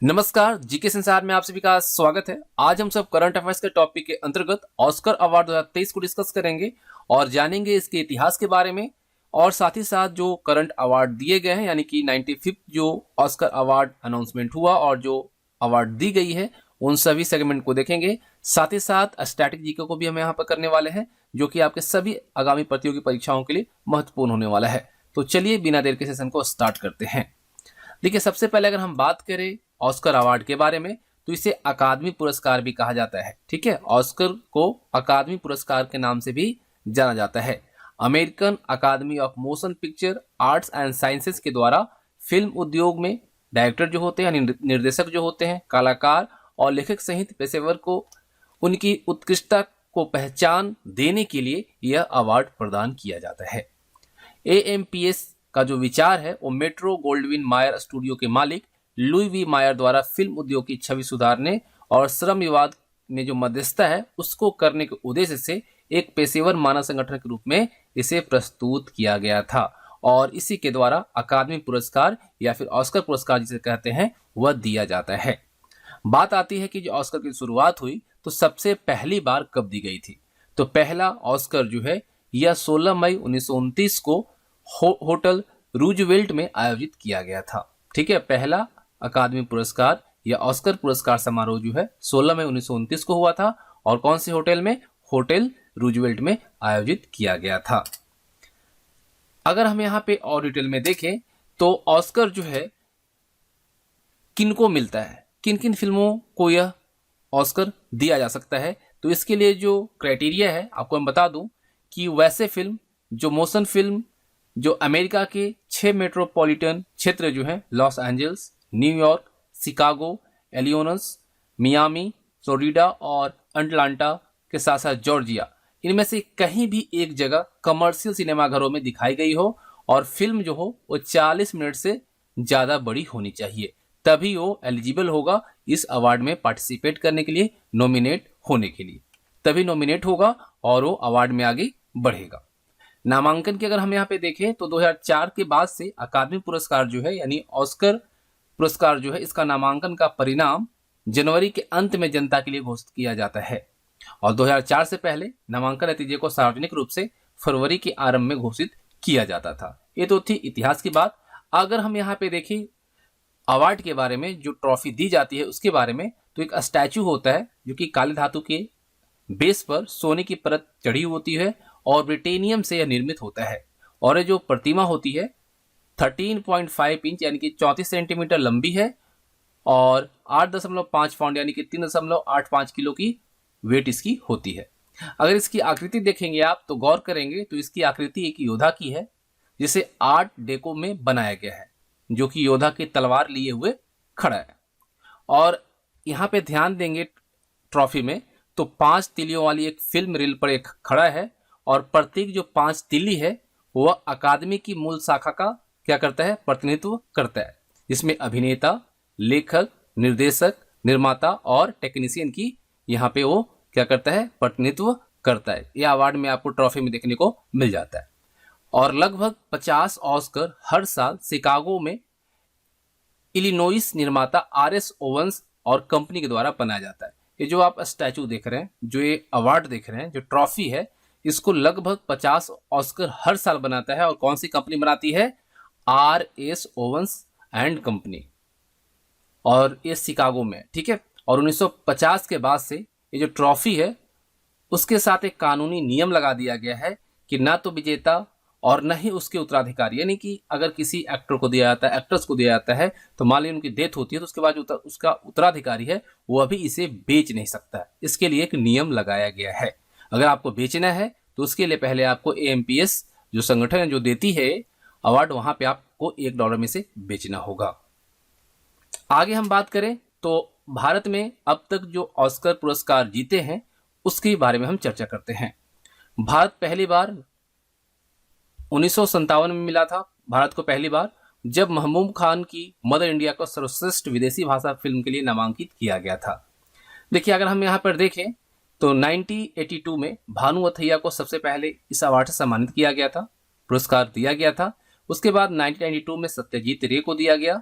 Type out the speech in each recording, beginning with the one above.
नमस्कार, जीके संसार में आप सभी का स्वागत है। आज हम सब करंट अफेयर्स के टॉपिक के अंतर्गत ऑस्कर अवार्ड 2023 को डिस्कस करेंगे और जानेंगे इसके इतिहास के बारे में और साथ ही साथ जो करंट अवार्ड दिए गए हैं, यानी कि 95th जो ऑस्कर अवार्ड अनाउंसमेंट हुआ और जो अवार्ड दी गई है उन सभी सेगमेंट को देखेंगे। साथ ही साथ स्टैटिक जीके को भी हम यहाँ पर करने वाले हैं, जो कि आपके सभी आगामी प्रतियोगी परीक्षाओं के लिए महत्वपूर्ण होने वाला है। तो चलिए बिना देर के सेशन को स्टार्ट करते हैं। देखिए, सबसे पहले अगर हम बात करें ऑस्कर अवार्ड के बारे में तो इसे अकादमी पुरस्कार भी कहा जाता है। ठीक है, ऑस्कर को अकादमी पुरस्कार के नाम से भी जाना जाता है। American academy of motion picture arts and sciences के द्वारा फिल्म उद्योग में डायरेक्टर जो होते हैं, निर्देशक जो होते हैं, कलाकार और लेखक सहित पेशेवर को उनकी उत्कृष्टता को पहचान देने के लिए यह अवार्ड प्रदान किया जाता है। AMPS का जो विचार है वो मेट्रो गोल्डविन मायर स्टूडियो के मालिक लुई वी मायर द्वारा फिल्म उद्योग की छवि सुधारने और श्रम विवाद में जो मध्यस्थता है उसको करने के उद्देश्य से एक पेशेवर मानव संगठन के रूप में इसे प्रस्तुत किया गया था और इसी के द्वारा अकादमी पुरस्कार या फिर ऑस्कर पुरस्कार जिसे कहते हैं वह दिया जाता है। बात आती है कि जो ऑस्कर की शुरुआत हुई तो सबसे पहली बार कब दी गई थी, तो पहला ऑस्कर जो है यह 16 मई 1929 को होटल रूजवेल्ट में आयोजित किया गया था। ठीक है, पहला अकादमी पुरस्कार या ऑस्कर पुरस्कार समारोह जो है 16 मई 1929 को हुआ था और कौन से होटल में? होटल रूजवेल्ट में आयोजित किया गया था। अगर हम यहाँ पे और डिटेल में देखें तो ऑस्कर जो है किनको मिलता है, किन किन फिल्मों को यह ऑस्कर दिया जा सकता है, तो इसके लिए जो क्राइटेरिया है आपको मैं बता दूं कि वैसे फिल्म जो मोशन फिल्म जो अमेरिका के 6 मेट्रोपॉलिटन क्षेत्र जो है Los Angeles, New York, Chicago, Illinois, Miami, Florida और अटलांटा के साथ साथ जॉर्जिया, इनमें से कहीं भी एक जगह कमर्शियल सिनेमाघरों में दिखाई गई हो और फिल्म जो हो वो 40 मिनट से ज़्यादा बड़ी होनी चाहिए, तभी वो एलिजिबल होगा इस अवार्ड में पार्टिसिपेट करने के लिए, नॉमिनेट होने के लिए, तभी नॉमिनेट होगा और वो अवार्ड में आगे बढ़ेगा। नामांकन की अगर हम यहाँ पे देखें तो 2004 के बाद से अकादमी पुरस्कार जो है यानी ऑस्कर पुरस्कार जो है इसका नामांकन का परिणाम जनवरी के अंत में जनता के लिए घोषित किया जाता है और 2004 से पहले नामांकन नतीजे को सार्वजनिक रूप से फरवरी के आरंभ में घोषित किया जाता था। ये तो थी इतिहास की बात। अगर हम यहाँ पे देखें अवार्ड के बारे में, जो ट्रॉफी दी जाती है उसके बारे में, तो एक स्टैचू होता है जो कि काले धातु के बेस पर सोने की परत चढ़ी होती है और ब्रिटेनियम से यह निर्मित होता है और ये जो प्रतिमा होती है 13.5 इंच यानी कि 34 सेंटीमीटर लंबी है और 8.5 पाउंड यानी कि 3.85 किलो की वेट इसकी होती है। अगर इसकी आकृति देखेंगे आप तो गौर करेंगे तो इसकी आकृति एक योद्धा की है जिसे आर्ट डेको में बनाया गया है, जो कि योद्धा की तलवार लिए हुए खड़ा है। और यहाँ पे ध्यान देंगे ट्रॉफी में तो 5 तिलियों वाली एक फिल्म रील पर एक खड़ा है और प्रत्येक जो 5 तिली है वह अकादमी की मूल शाखा का क्या करता है? प्रतिनिधित्व करता है, जिसमें अभिनेता, लेखक, निर्देशक, निर्माता और टेक्नीशियन की यहाँ पे वो क्या करता है? प्रतिनिधित्व करता है। यह अवार्ड में आपको ट्रॉफी में देखने को मिल जाता है और लगभग 50 ऑस्कर हर साल शिकागो में इलिनॉइस निर्माता RS ओवंस और कंपनी के द्वारा बनाया जाता है। ये जो आप स्टैचू देख रहे हैं, जो ये अवार्ड देख रहे हैं, जो ट्रॉफी है, इसको लगभग 50 ऑस्कर हर साल बनाता है और कौन सी कंपनी बनाती है? RS ओवंस एंड कंपनी, और ये शिकागो में। ठीक है, और 1950 के बाद से ये जो ट्रॉफी है उसके साथ एक कानूनी नियम लगा दिया गया है कि ना तो विजेता और न ही उसके उत्तराधिकारी, यानी कि अगर किसी एक्टर को दिया जाता है, एक्ट्रेस को दिया जाता है, तो मान लीजिए उनकी डेथ होती है तो उसके बाद जो उसका उत्तराधिकारी है वो अभी इसे बेच नहीं सकता। इसके लिए एक नियम लगाया गया है। अगर आपको बेचना है तो उसके लिए पहले आपको AMPS जो संगठन है जो देती है अवार्ड, वहां पे आपको $1 में से बेचना होगा। आगे हम बात करें तो भारत में अब तक जो ऑस्कर पुरस्कार जीते हैं उसके बारे में हम चर्चा करते हैं। भारत पहली बार 1957 में मिला था भारत को पहली बार, जब महबूब खान की मदर इंडिया को सर्वश्रेष्ठ विदेशी भाषा फिल्म के लिए नामांकित किया गया था। देखिए, अगर हम यहाँ पर देखें तो 1982 में भानु अथैया को सबसे पहले इस अवार्ड से सम्मानित किया गया था, पुरस्कार दिया गया था। उसके बाद 1992 में सत्यजीत रे को दिया गया,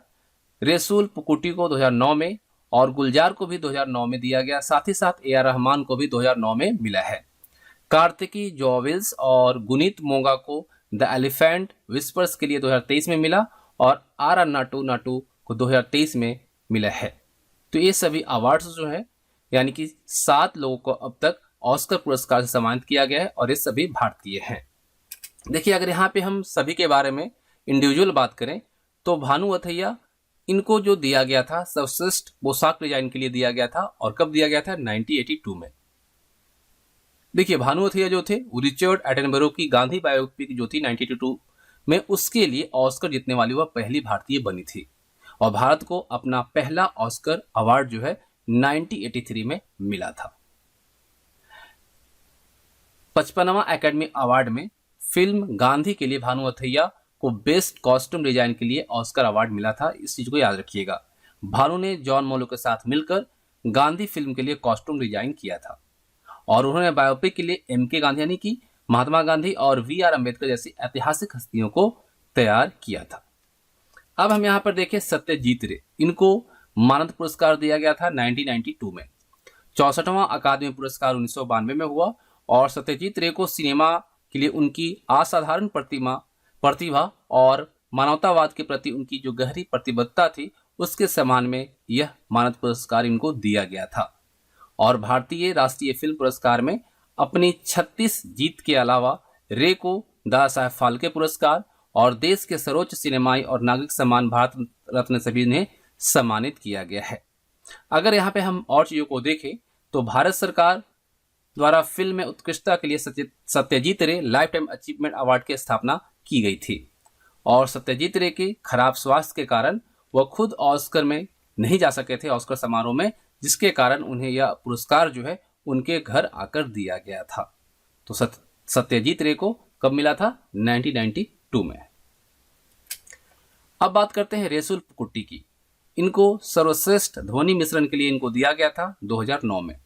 रेसुल पुकुटी को 2009 में और गुलजार को भी 2009 में दिया गया। साथ ही साथ ए आर रहमान को भी 2009 में मिला है। कार्तिकी जोविल्स और गुनीत मोंगा को द एलिफेंट विस्पर्स के लिए 2023 में मिला और आर आर नाटू नाटू को 2023 में मिला है। तो ये सभी अवार्ड्स जो है यानी कि 7 लोगों को अब तक ऑस्कर पुरस्कार से सम्मानित किया गया है और ये सभी भारतीय हैं। देखिए, अगर यहाँ पे हम सभी के बारे में इंडिविजुअल बात करें तो भानु अथैया, इनको जो दिया गया था सर्वश्रेष्ठ पोशाक डिजाइन के लिए दिया गया था और कब दिया गया था? 1982 में। देखिए, भानु अथैया जो थे वो रिचर्ड एटनबरो की गांधी बायोपिक जो थी 1982 में, उसके लिए ऑस्कर जीतने वाली वह पहली भारतीय बनी थी और भारत को अपना पहला ऑस्कर अवार्ड जो है 1983 में मिला था। 55वां एकेडमी अवार्ड में फिल्म गांधी के लिए भानु अथैया को बेस्ट कॉस्ट्यूम डिजाइन के लिए ऑस्कर अवार्ड मिला था। इस चीज को याद रखिएगा। भानु ने जॉन मोलो के साथ मिलकर गांधी फिल्म के लिए कॉस्ट्यूम डिजाइन किया था और उन्होंने बायोपिक के लिए एम.के. गांधी यानी कि महात्मा गांधी और वी.आर. अम्बेडकर जैसी ऐतिहासिक हस्तियों को तैयार किया था। अब हम यहाँ पर देखें सत्यजीत रे, इनको मानद पुरस्कार दिया गया था 1992 में। 64वां अकादमी पुरस्कार 1992 में हुआ और सत्यजीत रे को सिनेमा के लिए उनकी असाधारण प्रतिभा और मानवतावाद के प्रति उनकी जो गहरी प्रतिबद्धता थी, उसके सम्मान में यह मानद पुरस्कार इनको दिया गया था। और भारतीय राष्ट्रीय फिल्म पुरस्कार में अपनी 36 जीत के अलावा रे को दादा साहेब फाल्के पुरस्कार और देश के सर्वोच्च सिनेमाई और नागरिक सम्मान भारत रत्न सभी ने सम्मानित किया गया है। अगर यहाँ पे हम और चीजों को देखें तो भारत सरकार द्वारा फिल्म में उत्कृष्टता के लिए सत्यजीत रे लाइफ टाइम अचीवमेंट अवार्ड की स्थापना की गई थी और सत्यजीत रे के खराब स्वास्थ्य के कारण वह खुद ऑस्कर में नहीं जा सके थे, ऑस्कर समारोह में, जिसके कारण उन्हें यह पुरस्कार जो है उनके घर आकर दिया गया था। तो सत्यजीत रे को कब मिला था? 1992 में। अब बात करते हैं रेसुल पुकुट्टी की। इनको सर्वश्रेष्ठ ध्वनि मिश्रण के लिए इनको दिया गया था 2009 में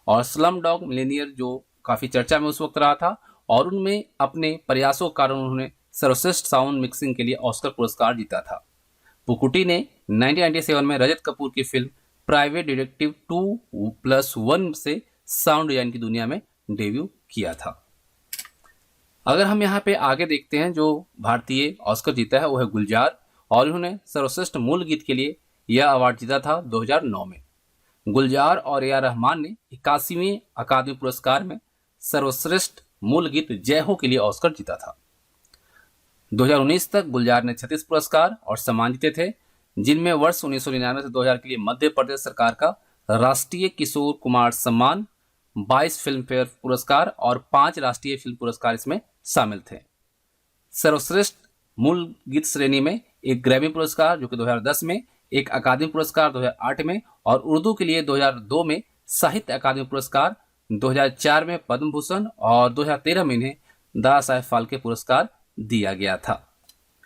और स्लम डॉग मिलियनेयर जो काफी चर्चा में उस वक्त रहा था और उनमें अपने प्रयासों के कारण उन्होंने सर्वश्रेष्ठ साउंड मिक्सिंग के लिए ऑस्कर पुरस्कार जीता था। पुकुटी ने 1997 में रजत कपूर की फिल्म प्राइवेट डिटेक्टिव 2+1 से साउंड डिजाइन की दुनिया में डेब्यू किया था। अगर हम यहाँ पे आगे देखते हैं, जो भारतीय ऑस्कर जीता है वो है गुलजार और इन्होंने सर्वश्रेष्ठ मूल गीत के लिए यह अवार्ड जीता था 2009 में। गुलजार और ए आर रहमान ने 81वें अकादमी पुरस्कार में सर्वश्रेष्ठ मूल गीत जय हो के लिए ऑस्कर जीता था। 2019 तक गुलजार ने 36 पुरस्कार और सम्मान जीते थे, जिनमें वर्ष 1999 से 2000 के लिए मध्य प्रदेश सरकार का राष्ट्रीय किशोर कुमार सम्मान, 22 फिल्म फेयर पुरस्कार और 5 राष्ट्रीय फिल्म पुरस्कार इसमें शामिल थे। सर्वश्रेष्ठ मूल गीत श्रेणी में एक ग्रैमी पुरस्कार जो कि 2010 में, एक अकादमी पुरस्कार 2008 में और उर्दू के लिए 2002 में साहित्य अकादमी पुरस्कार, 2004 में पद्म भूषण और 2013 में इन्हें दादा साहेब फाल्के पुरस्कार दिया गया था।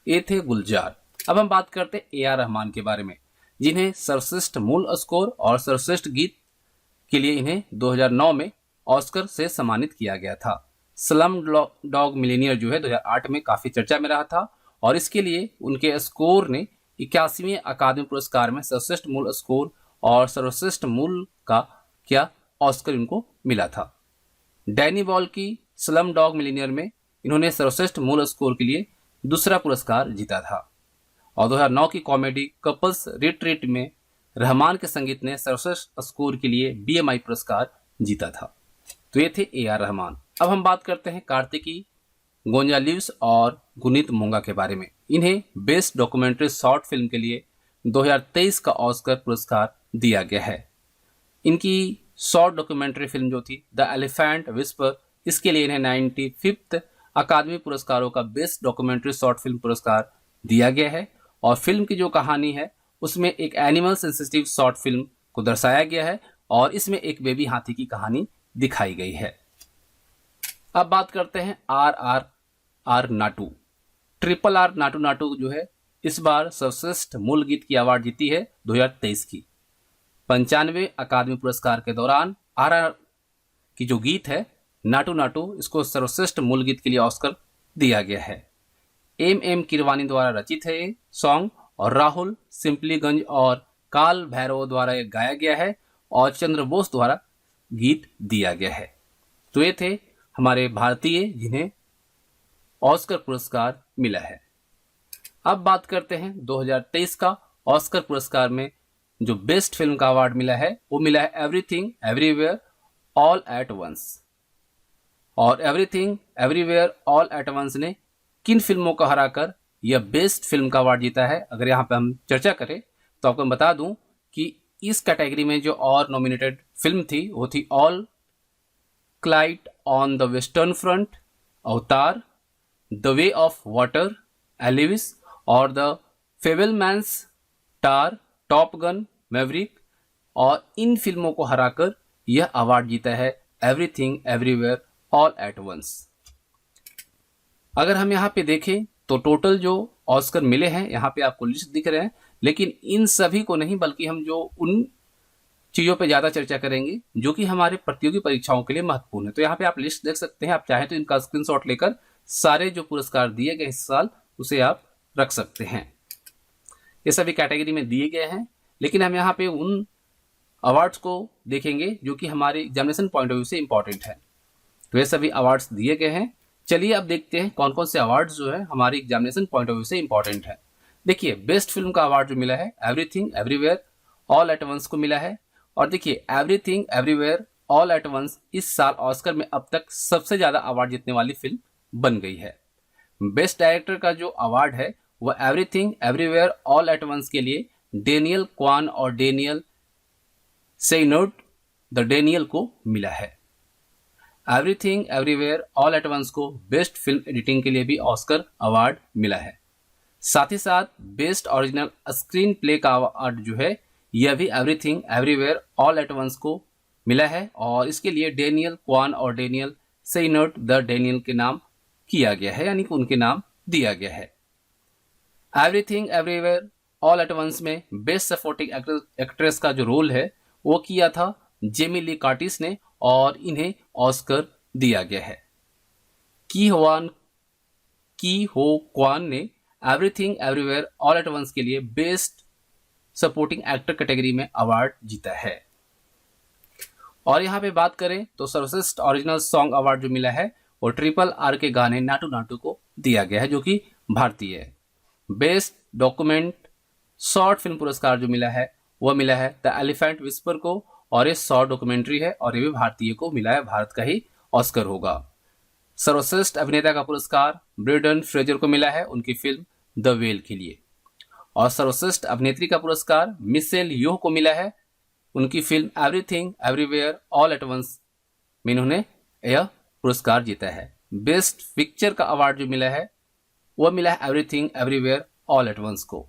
ये थे गुलजार। अब हम बात करते हैं ए आर रहमान के बारे में, जिन्हें सर्वश्रेष्ठ मूल स्कोर और सर्वश्रेष्ठ गीत के लिए इन्हें 2009 में ऑस्कर से सम्मानित किया गया था। स्लम डॉग मिलियनेयर जो है 2008 में काफी चर्चा में रहा था और इसके लिए उनके स्कोर ने 81वें अकादमी पुरस्कार में सर्वश्रेष्ठ मूल स्कोर और सर्वश्रेष्ठ मूल का ऑस्कर इनको मिला था। डैनी बॉल की स्लम डॉग मिलियनेयर में इन्होंने सर्वश्रेष्ठ मूल स्कोर के लिए दूसरा पुरस्कार जीता था और 2009 की कॉमेडी कपल्स रिट्रीट में रहमान के संगीत ने सर्वश्रेष्ठ स्कोर के लिए BMI पुरस्कार जीता था। तो ये थे ए आर रहमान। अब हम बात करते हैं कार्तिकी गोंजाल्विस और गुनीत मोंगा के बारे में। इन्हें बेस्ट डॉक्यूमेंट्री शॉर्ट फिल्म के लिए 2023 का ऑस्कर पुरस्कार दिया गया है। इनकी शॉर्ट डॉक्यूमेंट्री फिल्म जो थी द एलिफेंट विस्पर, इसके लिए इन्हें 95th अकादमी पुरस्कारों का बेस्ट डॉक्यूमेंट्री शॉर्ट फिल्म पुरस्कार दिया गया है और फिल्म की जो कहानी है उसमें एक एनिमल सेंसिटिव शॉर्ट फिल्म को दर्शाया गया है और इसमें एक बेबी हाथी की कहानी दिखाई गई है। अब बात करते हैं RRR नाटू। RRR नाटू नाटू जो है इस बार सर्वश्रेष्ठ मूल गीत की अवार्ड जीती है 2023 की। 95वें अकादमी पुरस्कार के दौरान RRR की जो गीत है नाटू नाटू, इसको सर्वश्रेष्ठ मूल गीत के लिए ऑस्कर दिया गया है। MM कीरवानी द्वारा रचित है ये सॉन्ग और राहुल सिंपलीगंज और काल भैरव द्वारा ये गाया गया है और चंद्र बोस द्वारा गीत दिया गया है। तो ये थे हमारे भारतीय जिन्हें ऑस्कर पुरस्कार मिला है। अब बात करते हैं 2023 का ऑस्कर पुरस्कार में जो बेस्ट फिल्म का अवार्ड मिला है वो मिला है everything everywhere all at once. और everything everywhere all at once ने किन फिल्मों को हराकर यह बेस्ट फिल्म का अवार्ड जीता है, अगर यहाँ पे हम चर्चा करें तो आपको मैं बता दूं कि इस कैटेगरी में जो और नॉमिनेटेड फिल्म थी वो थी all quiet on the western front, Avatar, the way of water, Elvis और the Fabelmans, Tar, top gun, Maverick. और इन फिल्मों को हराकर यह अवार्ड जीता है everything everywhere all at once. अगर हम यहाँ पे देखें तो टोटल जो ऑस्कर मिले हैं यहाँ पे आपको लिस्ट दिख रहे हैं, लेकिन इन सभी को नहीं बल्कि हम जो उन चीज़ों पे ज़्यादा चर्चा करेंगे जो कि हमारे प्रतियोगी परीक्षाओं के लिए महत्वपूर्ण है। तो यहाँ पे आप लिस्ट देख सकते हैं, आप चाहें तो इनका स्क्रीनशॉट लेकर सारे जो पुरस्कार दिए गए इस साल उसे आप रख सकते हैं। ये सभी कैटेगरी में दिए गए हैं, लेकिन हम यहाँ पे उन अवार्ड्स को देखेंगे जो कि हमारे एग्जामिनेशन पॉइंट ऑफ व्यू से इंपॉर्टेंट है। तो ये सभी अवार्ड्स दिए गए हैं। चलिए अब देखते हैं कौन कौन से अवार्ड्स जो है हमारे एग्जामिनेशन पॉइंट ऑफ व्यू से इंपॉर्टेंट है। देखिए, बेस्ट फिल्म का अवार्ड जो मिला है everything everywhere all at once को मिला है। और देखिए, everything everywhere all at once इस साल ऑस्कर में अब तक सबसे ज्यादा अवार्ड जीतने वाली फिल्म बन गई है। बेस्ट डायरेक्टर का जो अवार्ड है वह everything everywhere all at once के लिए डेनियल क्वान और डेनियल सेइनोट द डेनियल को मिला है। Everything everywhere all at once को बेस्ट फिल्म एडिटिंग के लिए भी ऑस्कर अवार्ड मिला है। साथ ही साथ बेस्ट ओरिजिनल स्क्रीन प्ले का अवार्ड जो है यह भी everything everywhere all at once को मिला है और इसके लिए डेनियल क्वान और डेनियल सेइनोट द डेनियल के नाम किया गया है, यानी कि उनके नाम दिया गया है। Everything everywhere all at once में बेस्ट सपोर्टिंग एक्ट्रेस का जो रोल है वो किया था जेमी ली कर्टिस ने और इन्हें ऑस्कर दिया गया है। की हो क्वान ने everything everywhere all at once के लिए बेस्ट सपोर्टिंग एक्टर कैटेगरी में अवार्ड जीता है। और यहाँ पे बात करें तो सर्वश्रेष्ठ ओरिजिनल सॉन्ग अवार्ड जो मिला है वो RRR के गाने नाटू नाटू को दिया गया है जो कि भारतीय है। बेस्ट डॉक्यूमेंट शॉर्ट फिल्म पुरस्कार जो मिला है वह मिला है द एलिफेंट विस्पर को और ये शॉर्ट डॉक्यूमेंट्री है और ये भी भारतीय को मिला है, भारत का ही ऑस्कर होगा। सर्वश्रेष्ठ अभिनेता का पुरस्कार ब्रेंडन फ्रेजर को मिला है उनकी फिल्म द वेल के लिए। और सर्वश्रेष्ठ अभिनेत्री का पुरस्कार मिशेल योह को मिला है उनकी film everything everywhere all at once में इन्होंने यह पुरस्कार जीता है। बेस्ट पिक्चर का अवार्ड जो मिला है वह मिला है everything everywhere all at once को।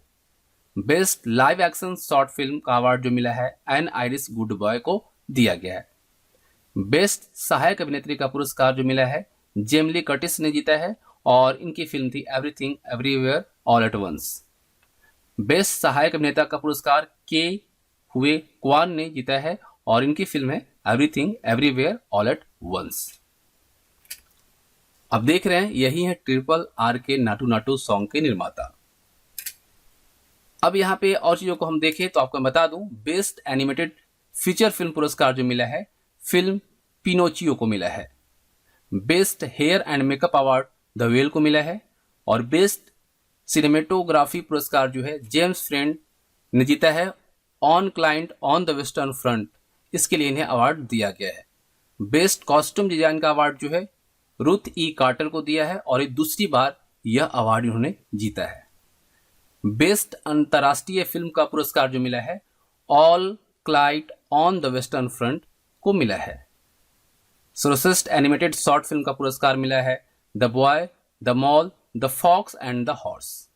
Best live action short film का अवार्ड जो मिला है एन आइरिश गुड बॉय को दिया गया है। बेस्ट सहायक अभिनेत्री का पुरस्कार जो मिला है जेमी ली कर्टिस ने जीता है और इनकी फिल्म थी everything everywhere all at once. Best सहायक अभिनेता का पुरस्कार के हुए क्वान ने जीता है और इनकी फिल्म है everything everywhere all at once. अब देख रहे हैं यही है RRR के नाटू नाटू सॉन्ग के निर्माता। अब यहाँ पे और चीजों को हम देखें तो आपको बता दूं, बेस्ट एनिमेटेड फीचर फिल्म पुरस्कार जो मिला है फिल्म पिनोचियो को मिला है। Best hair and makeup award the Whale को मिला है और बेस्ट सिनेमेटोग्राफी पुरस्कार जो है जेम्स फ्रेंड ने जीता है on client on the western front, इसके लिए इन्हें अवार्ड दिया गया है। बेस्ट कॉस्ट्यूम डिजाइन का अवार्ड जो है रुथ ई कार्टर को दिया है और ये दूसरी बार यह अवार्ड इन्होंने जीता है। बेस्ट अंतर्राष्ट्रीय फिल्म का पुरस्कार जो मिला है all quiet on the western front को मिला है। सर्वश्रेष्ठ एनिमेटेड शॉर्ट फिल्म का पुरस्कार मिला है the boy, the mole, the fox and the horse.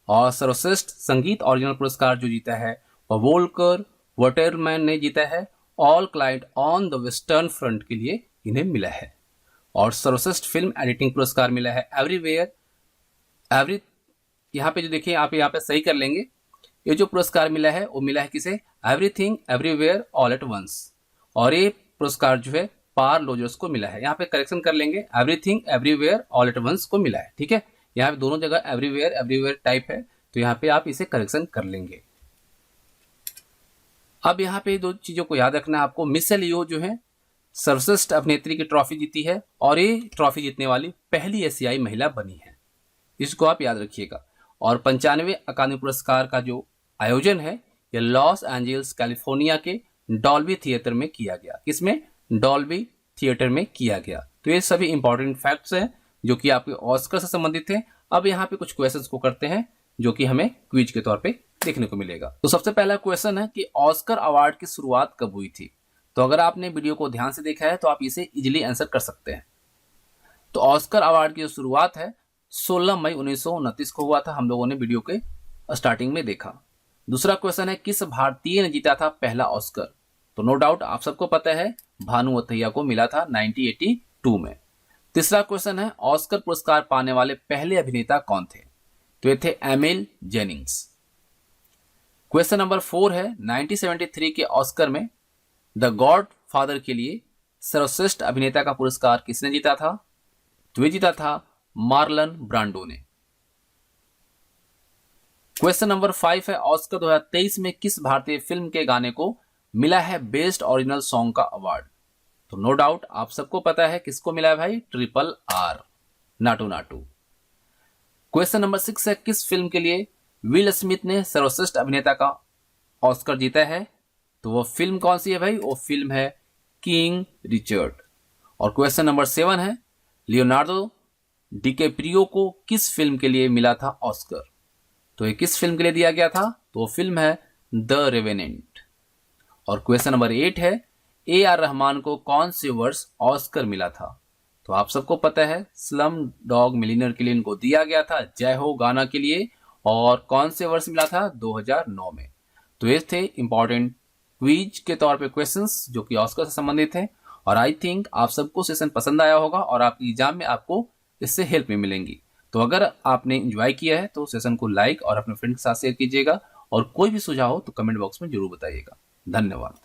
और सर्वश्रेष्ठ संगीत ओरिजिनल पुरस्कार जो जीता है वह वोल्कर वॉटरमैन ने जीता है, all quiet on the western front के लिए इन्हें मिला है। और सर्वश्रेष्ठ फिल्म एडिटिंग पुरस्कार मिला है एवरी यहाँ पे जो देखिए आप यहाँ पे सही कर लेंगे, ये जो पुरस्कार मिला है वो मिला है किसे, everything everywhere all at once. और ये पुरस्कार जो है पार लोजर्स को मिला है। यहाँ पे करेक्शन कर लेंगे, everything everywhere all at once को मिला है। ठीक है, यहाँ पे दोनों जगह एवरीवेयर एवरीवेयर टाइप है, तो यहाँ पे आप इसे करेक्शन कर लेंगे। अब यहाँ पे दो चीजों को याद रखना है आपको। मिशेल यो जो है सर्वश्रेष्ठ अभिनेत्री की ट्रॉफी जीती है और ये ट्रॉफी जीतने वाली पहली एशियाई महिला बनी है, इसको आप याद रखिएगा। और 95वें अकादमी पुरस्कार का जो आयोजन है ये लॉस एंजल्स कैलिफोर्निया के डॉल्बी थिएटर में किया गया। किसमें? डॉल्बी थिएटर में किया गया। तो ये सभी इंपॉर्टेंट फैक्ट्स हैं जो कि आपके ऑस्कर से संबंधित हैं। अब यहाँ पे कुछ क्वेश्चंस को करते हैं जो कि हमें क्विज के तौर पे देखने को मिलेगा। तो सबसे पहला क्वेश्चन है कि ऑस्कर अवार्ड की शुरुआत कब हुई थी? तो अगर आपने वीडियो को ध्यान से देखा है तो आप इसे इजिली आंसर कर सकते हैं। तो ऑस्कर अवार्ड की जो शुरुआत है 16 मई 1929 को हुआ था, हम लोगों ने वीडियो के स्टार्टिंग में देखा। दूसरा क्वेश्चन है किस भारतीय ने जीता था पहला ऑस्कर? तो नो डाउट आप सबको पता है भानु अथैया को मिला था 1982 में। तीसरा क्वेश्चन है ऑस्कर पुरस्कार पाने वाले पहले अभिनेता कौन थे? तो ये थे एमिल जेनिंग्स। क्वेश्चन नंबर 4 है 1973 के ऑस्कर में द गॉड फादर के लिए सर्वश्रेष्ठ अभिनेता का पुरस्कार किसने जीता था? तो ये जीता था मार्लन ब्रांडो ने। क्वेश्चन नंबर 5 है ऑस्कर 2023 में किस भारतीय फिल्म के गाने को मिला है बेस्ट ओरिजिनल सॉन्ग का अवार्ड? तो नो डाउट आप सबको पता है किसको मिला है भाई, RRR, Naatu Naatu. Question number 6 है किस फिल्म के लिए विल स्मिथ ने सर्वश्रेष्ठ अभिनेता का ऑस्कर जीता है? तो वो फिल्म कौन सी है भाई? वो फिल्म है किंग रिचर्ड। और क्वेश्चन नंबर 7 है लियोनार्डो डिकैप्रियो को किस फिल्म के लिए मिला था ऑस्कर? तो ये किस फिल्म के लिए दिया गया था? तो वो फिल्म है द रेवेनेंट। और क्वेश्चन नंबर 8 है AR रहमान को कौन से वर्ष ऑस्कर मिला था? तो आप सबको पता है स्लम डॉग मिलियनेयर के लिए इनको दिया गया था जय हो गाना के लिए। और कौन से वर्ष मिला था? 2009 में। तो ये थे इंपॉर्टेंट क्विज के तौर पे क्वेश्चंस जो कि ऑस्कर से संबंधित हैं। और आई थिंक आप सबको सेशन पसंद आया होगा और आपकी एग्जाम में आपको इससे हेल्प में मिलेंगी। तो अगर आपने एंजॉय किया है तो सेशन को लाइक और अपने फ्रेंड के साथ शेयर कीजिएगा और कोई भी सुझाव हो तो कमेंट बॉक्स में जरूर बताइएगा। धन्यवाद।